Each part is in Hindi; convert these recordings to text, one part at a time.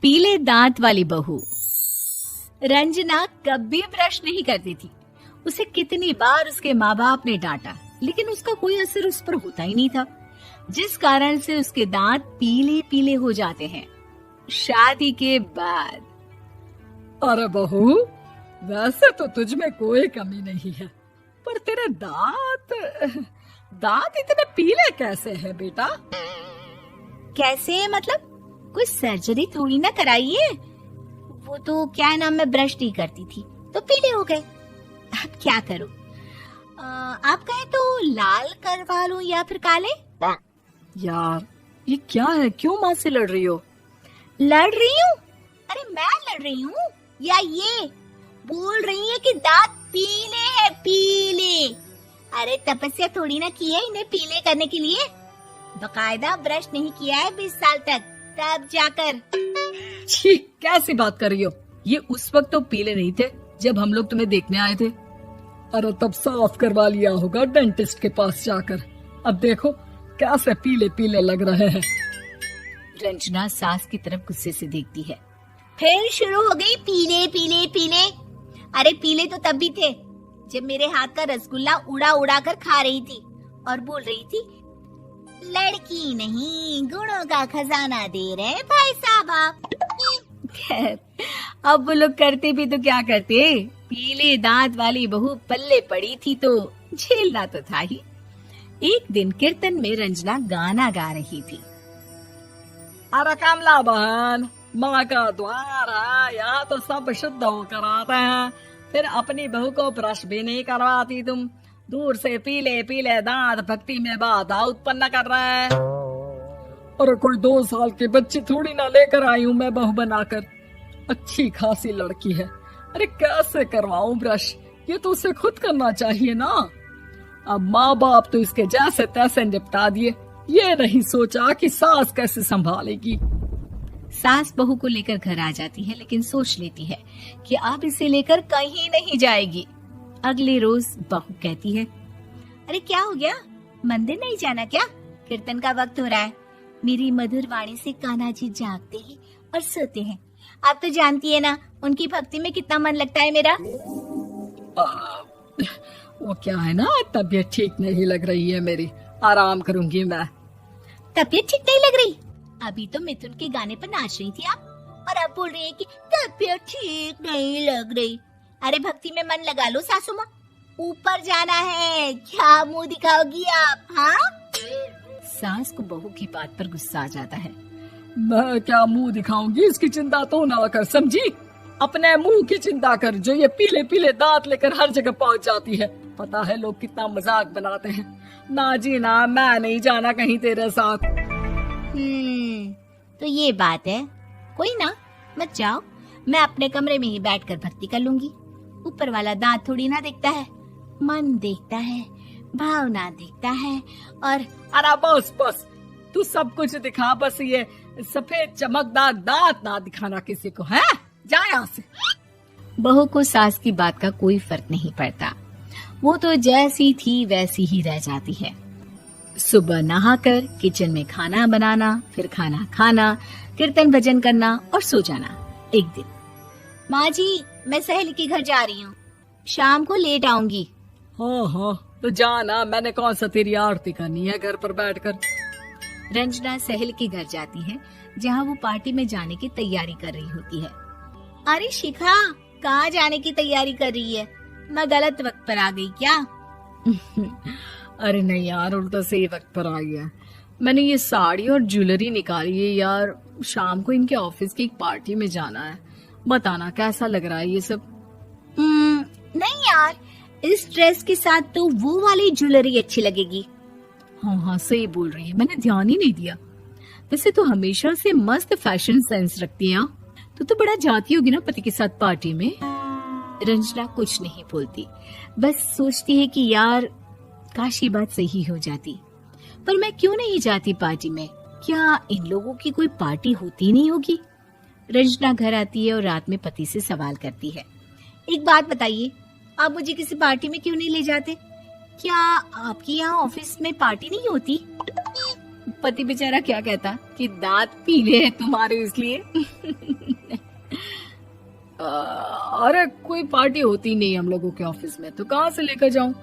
पीले दांत वाली बहू। रंजना कभी ब्रश नहीं करती थी। उसे कितनी बार उसके माँ बाप ने डांटा, लेकिन उसका कोई असर उस पर होता ही नहीं था, जिस कारण से उसके दांत पीले पीले हो जाते हैं। शादी के बाद। अरे बहू, वैसे तो तुझ में कोई कमी नहीं है, पर तेरे दांत इतने पीले कैसे हैं बेटा? कैसे मतलब? कोई सर्जरी थोड़ी ना कराई है। वो तो क्या नाम, मैं ब्रश नहीं करती थी तो पीले हो गए। अब क्या करूं? आप कहें तो लाल करवा लूं या फिर काले? यार ये क्या है, क्यों माँ से लड़ रही हो? लड़ रही हूँ? अरे मैं लड़ रही हूँ या ये बोल रही है कि दांत पीले हैं, पीले। अरे तपस्या थोड़ी ना की है इन्हें पीले करने के लिए। बकायदा ब्रश नहीं किया है 20 साल तक, तब जाकर। छी, कैसी बात कर रही हो? ये उस वक्त तो पीले नहीं थे जब हम लोग तुम्हें देखने आए थे। अरे तब साफ करवा लिया होगा डेंटिस्ट के पास जाकर। अब देखो कैसे पीले पीले लग रहे हैं। रंजना सास की तरफ गुस्से से देखती है। फिर शुरू हो गई पीले पीले पीले। अरे पीले तो तब भी थे जब मेरे हाथ का रसगुल्ला उड़ा उड़ा कर खा रही थी और बोल रही थी, लड़की नहीं गुणों का खजाना दे रहे भाई साहब आप। खैर, अब वो लोग करते भी तो क्या करते, पीले दांत वाली बहू पल्ले पड़ी थी तो झेलना तो था ही। एक दिन कीर्तन में रंजना गाना गा रही थी। अरे कमला बहन, माँ का द्वार है, यहाँ तो सब शुद्ध होकर आते हैं, फिर अपनी बहू को ब्रश भी नहीं करवाती तुम। दूर से पीले पीले दांत भक्ति में बाधा उत्पन्न कर रहे हैं। अरे कोई 2 साल के बच्चे थोड़ी ना लेकर आई हूँ मैं बहू बनाकर। अच्छी खासी लड़की है, अरे कैसे करवाऊं ब्रश? ये तो उसे खुद करना चाहिए ना। अब माँ बाप तो इसके जैसे तैसे निपटा दिए, ये नहीं सोचा कि सास कैसे संभालेगी। सास बहू को लेकर घर आ जाती है, लेकिन सोच लेती है कि अब इसे लेकर कहीं नहीं जाएगी। अगले रोज बहू कहती है, अरे क्या हो गया, मंदिर नहीं जाना क्या? कीर्तन का वक्त हो रहा है। मेरी मधुर वाणी से कान्हा जी जागते हैं और सोते हैं। आप तो जानती है ना उनकी भक्ति में कितना मन लगता है मेरा। वो क्या है ना, तबीयत ठीक नहीं लग रही है मेरी, आराम करूंगी मैं। तबीयत ठीक नहीं लग रही? अभी तो मिथुन के गाने पर नाच रही थी आप, और अब बोल रही है कि तबीयत ठीक नहीं लग रही। अरे भक्ति में मन लगा लो सासू माँ, ऊपर जाना है, क्या मुंह दिखाओगी आप? हाँ? सास को बहू की बात पर गुस्सा आ जाता है। मैं क्या मुंह दिखाऊंगी, इसकी चिंता तो ना कर, समझी? अपने मुंह की चिंता कर, जो ये पीले पीले दांत लेकर हर जगह पहुंच जाती है। पता है लोग कितना मजाक बनाते हैं। ना जी ना, मैं नहीं जाना कहीं तेरे साथ। तो ये बात है। कोई ना, मत जाओ, मैं अपने कमरे में ही बैठकर भक्ति कर लूंगी। ऊपर वाला दांत थोड़ी ना देखता है, मन देखता है, भावना देखता है। और अरे बस बस, तू सब कुछ दिखा, बस ये सफेद चमकदार दांत ना दिखाना किसी को, है? जा यहाँ से। बहू को सास की बात का कोई फर्क नहीं पड़ता, वो तो जैसी थी वैसी ही रह जाती है। सुबह नहाकर किचन में खाना बनाना, फिर खाना खाना, कीर्तन भजन करना और सो जाना। एक दिन, माँ जी मैं सहेली के घर जा रही हूँ, शाम को लेट आऊंगी। हाँ, तो जाना, मैंने कौन सा तेरी आरती करनी है घर पर बैठकर। रंजना सहेली के घर जाती है, जहाँ वो पार्टी में जाने की तैयारी कर रही होती है। अरे शिखा, कहाँ जाने की तैयारी कर रही है? मैं गलत वक्त पर आ गई क्या? अरे नहीं यार, उल्टा सही वक्त पर आई है। मैंने ये साड़ी और ज्वेलरी निकाली है यार, शाम को इनके ऑफिस की एक पार्टी में जाना है। बताना कैसा लग रहा है ये सब? नहीं यार, इस ड्रेस के साथ तो वो वाली ज्वेलरी अच्छी लगेगी। हाँ, सही बोल रही है, मैंने ध्यान ही नहीं दिया। वैसे तो हमेशा से मस्त फैशन सेंस रखती है। तो बड़ा जाती होगी ना पति के साथ पार्टी में। रंजना कुछ नहीं बोलती, बस सोचती है कि यार काश ये बात सही हो जाती, पर मैं क्यों नहीं जाती पार्टी में? क्या इन लोगों की कोई पार्टी होती नहीं होगी? रंजना घर आती है और रात में पति से सवाल करती है, एक बात बताइए, आप मुझे किसी पार्टी में क्यों नहीं ले जाते? क्या आपके यहाँ ऑफिस में पार्टी नहीं होती? पति बेचारा क्या कहता कि दांत पीले हैं तुम्हारे इसलिए। अरे कोई पार्टी होती नहीं हम लोगों के ऑफिस में, तो कहाँ से लेकर जाऊं?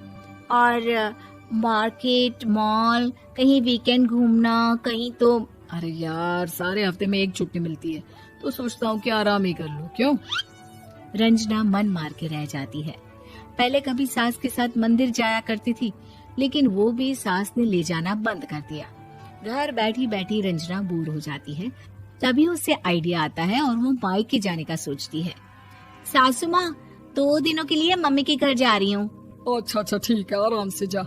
और मार्केट, मॉल, कहीं वीकेंड घूमना, कहीं तो। अरे यार सारे हफ्ते में एक छुट्टी मिलती है, तो सोचता हूँ कि आराम ही कर लूं। क्यों? रंजना मन मार के रह जाती है। पहले कभी सास के साथ मंदिर जाया करती थी, लेकिन वो भी सास ने ले जाना बंद कर दिया। घर बैठी बैठी रंजना बोर हो जाती है। तभी उसे आइडिया आता है और वो मायके जाने का सोचती है। सासू माँ, 2 दिनों के लिए मम्मी के घर जा रही हूँ। अच्छा अच्छा ठीक है, आराम से जा।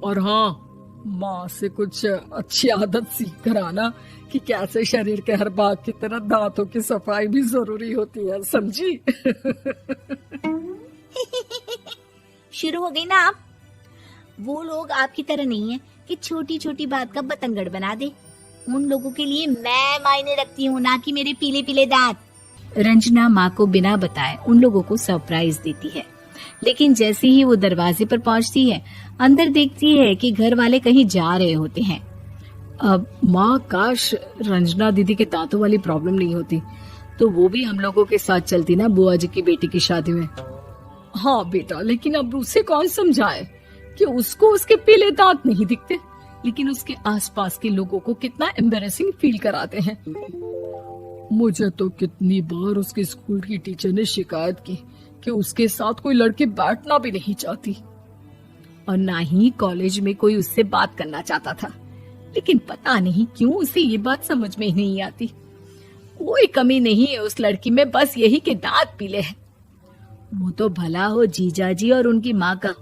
और हाँ, माँ से कुछ अच्छी आदत सीख कर आना कि कैसे शरीर के हर भाग की तरह दांतों की सफाई भी जरूरी होती है, समझी? शुरू हो गई ना आप। वो लोग आपकी तरह नहीं है कि छोटी छोटी बात का बतंगड़ बना दे। उन लोगों के लिए मैं मायने रखती हूँ, ना कि मेरे पीले पीले दांत। रंजना माँ को बिना बताए उन लोगों को सरप्राइज देती है, लेकिन जैसे ही वो दरवाजे पर पहुंचती है, अंदर देखती है कि घर वाले कहीं जा रहे होते हैं। अब माँ, काश रंजना दीदी के दांतों वाली प्रॉब्लम नहीं होती, तो वो भी हम लोगों के साथ चलती ना बुआ जी की बेटी की शादी में। हाँ बेटा, लेकिन अब उसे कौन समझाए कि उसको उसके पीले दांत नहीं दिखते, लेकिन उसके आसपास के लोगों को कितना एम्बैरेसिंग फील कराते हैं। मुझे तो कितनी बार उसके स्कूल की टीचर ने शिकायत की कि उसके साथ कोई लड़की बैठना भी नहीं चाहती, और ना ही कॉलेज में कोई उससे बात करना चाहता था। लेकिन पता नहीं क्यों उसे ये बात समझ में ही नहीं आती। कोई कमी नहीं है उस लड़की में, बस यही कि दांत पीले हैं। वो तो भला हो जीजा जी और उनकी माँ का,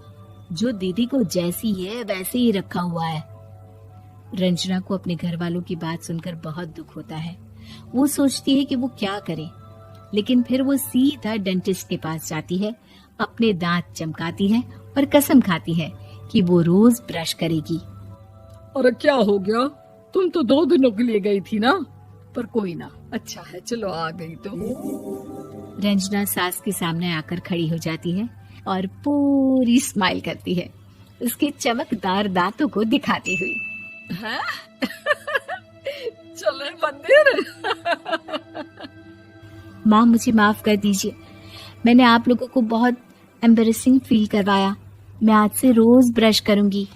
जो दीदी को जैसी है वैसे ही रखा हुआ है। रंजना को अपने घर वालों की बात सुनकर बहुत दुख होता है। वो सोचती है कि वो क्या करे, लेकिन फिर वो सीधा डेंटिस्ट के पास जाती है, अपने दांत चमकाती है और कसम खाती है कि वो रोज ब्रश करेगी। अरे क्या हो गया? तुम तो 2 दिनों के लिए गई थी ना, पर कोई ना, अच्छा है, चलो आ गई तो। रंजना सास के सामने आकर खड़ी हो जाती है और पूरी स्माइल करती है, उसके चमकदार दांतों को दिखाती हुई। हैं? चले मंदिर? माँ, मुझे माफ कर दीजिए, मैंने आप लोगों को बहुत एम्बैरेसिंग फील करवाया। मैं आज से रोज ब्रश करूंगी।